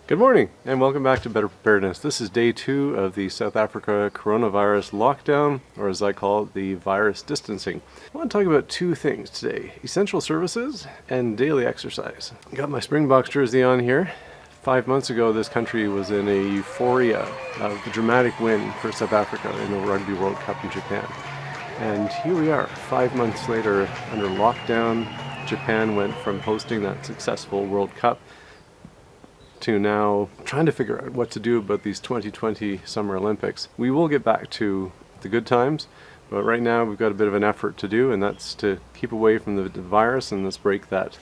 Good morning and welcome back to Better Preparedness. This is day 2 of the South Africa coronavirus lockdown, or as I call it, the virus distancing. I want to talk about two things today: essential services and daily exercise. I got my Springboks jersey on here. 5 months ago, this country was in a euphoria of the dramatic win for South Africa in the Rugby World Cup in Japan. And here we are, 5 months later, under lockdown. Japan went from hosting that successful World Cup to now trying to figure out what to do about these 2020 Summer Olympics. We will get back to the good times, but right now we've got a bit of an effort to do, and that's to keep away from the virus and let's break that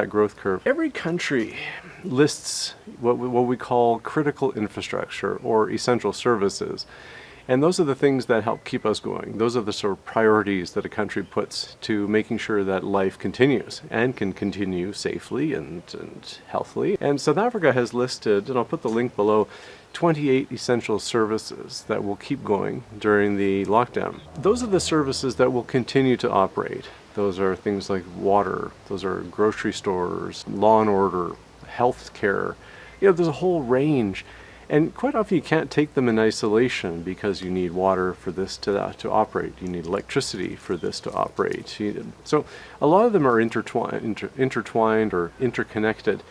growth curve. Every country lists what we call critical infrastructure or essential services. And those are the things that help keep us going. Those are the sort of priorities that a country puts to making sure that life continues and can continue safely and healthily. And South Africa has listed, and I'll put the link below, 28 essential services that will keep going during the lockdown. Those are the services that will continue to operate. Those are things like water, those are grocery stores, law and order, health care. There's a whole range. And quite often you can't take them in isolation because you need water for this to operate. You need electricity for this to operate. So a lot of them are intertwined or interconnected.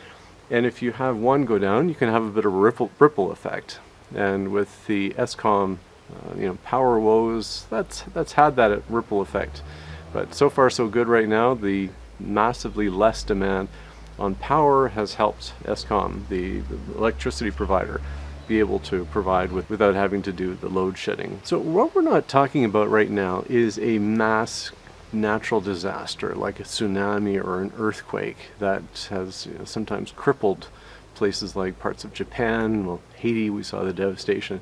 And if you have one go down, you can have a bit of a ripple effect. And with the Eskom, power woes, that's had that ripple effect. But so far so good right now. The massively less demand on power has helped Eskom, the electricity provider, be able to provide without having to do the load shedding. So what we're not talking about right now is a mass natural disaster like a tsunami or an earthquake that has sometimes crippled places like parts of Japan. Well, Haiti, we saw the devastation.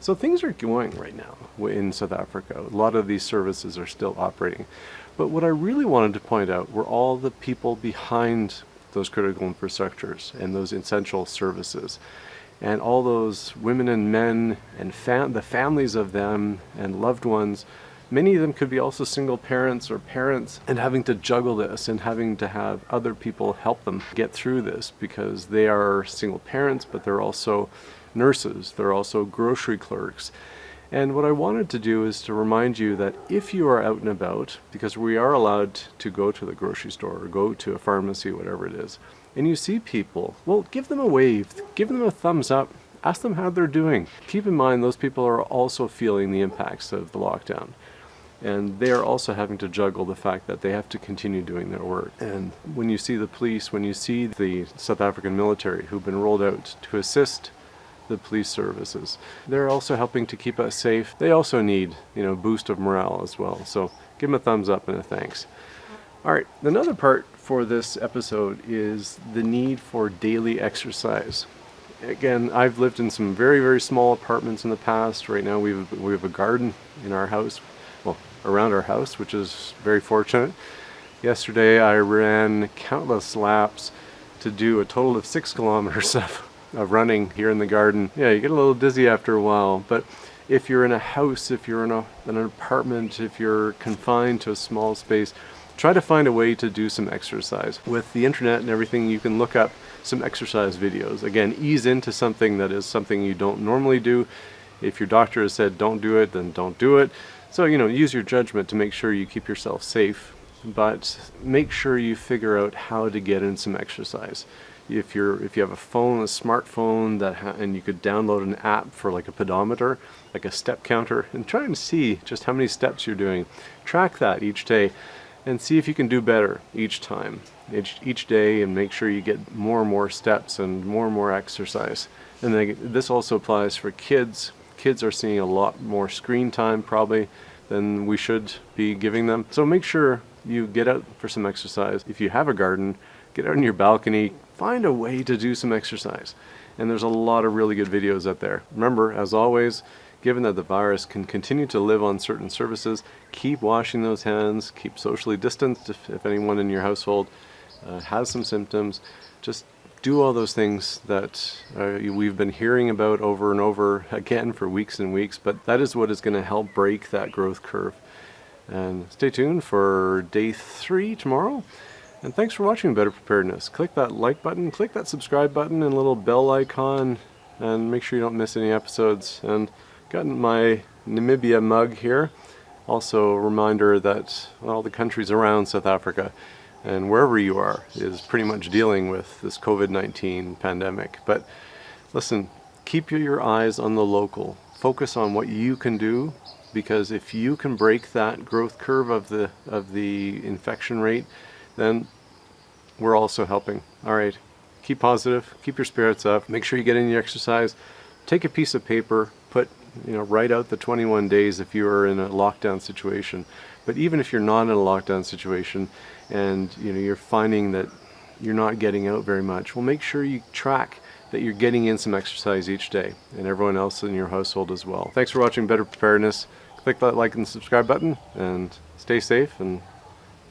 So things are going right now in South Africa. A lot of these services are still operating. But what I really wanted to point out were all the people behind those critical infrastructures and those essential services. And all those women and men and the families of them and loved ones. Many of them could be also single parents or parents, and having to juggle this and having to have other people help them get through this because they are single parents, but they're also nurses, they're also grocery clerks. And what I wanted to do is to remind you that if you are out and about, because we are allowed to go to the grocery store or go to a pharmacy, whatever it is, and you see people, well, give them a wave, give them a thumbs up, ask them how they're doing. Keep in mind those people are also feeling the impacts of the lockdown. And they are also having to juggle the fact that they have to continue doing their work. And when you see the police, when you see the South African military who've been rolled out to assist the police services, they're also helping to keep us safe. They also need, a boost of morale as well. So give them a thumbs up and a thanks. All right, another part for this episode is the need for daily exercise. Again, I've lived in some very, very small apartments in the past. Right now we have a garden in our house, around our house, which is very fortunate. Yesterday I ran countless laps to do a total of 6 kilometers of running here in the garden. Yeah, you get a little dizzy after a while, but if you're in a house, if you're in an apartment, if you're confined to a small space, try to find a way to do some exercise. With the internet and everything, you can look up some exercise videos. Again, ease into something that is something you don't normally do. If your doctor has said don't do it, then don't do it. So, use your judgment to make sure you keep yourself safe, but make sure you figure out how to get in some exercise. If you have a smartphone and you could download an app for like a pedometer, like a step counter, and try and see just how many steps you're doing. Track that each day and see if you can do better each time, each day, and make sure you get more and more steps and more exercise. And this also applies for kids. Kids are seeing a lot more screen time probably than we should be giving them. So make sure you get out for some exercise. If you have a garden, get out on your balcony, find a way to do some exercise. And there's a lot of really good videos out there. Remember, as always, given that the virus can continue to live on certain surfaces, keep washing those hands, keep socially distanced if anyone in your household has some symptoms. Just do all those things that we've been hearing about over and over again for weeks and weeks, but that is what is going to help break that growth curve. And stay tuned for day 3 tomorrow. And thanks for watching Better Preparedness. Click that like button, click that subscribe button and little bell icon, and make sure you don't miss any episodes. And got my Namibia mug here. Also a reminder that all the countries around South Africa and wherever you are is pretty much dealing with this COVID-19 pandemic. But listen, keep your eyes on the local. Focus on what you can do, because if you can break that growth curve of the infection rate, then we're also helping. All right, keep positive, keep your spirits up, make sure you get in your exercise, take a piece of paper, write out the 21 days if you are in a lockdown situation. But even if you're not in a lockdown situation and you're finding that you're not getting out very much, well, make sure you track that you're getting in some exercise each day, and everyone else in your household as well. Thanks for watching Better Preparedness. Click that like and subscribe button, and stay safe, and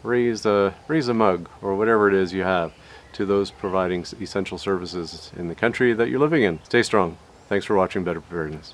raise a mug or whatever it is you have to those providing essential services in the country that you're living in. Stay strong. Thanks for watching Better Preparedness.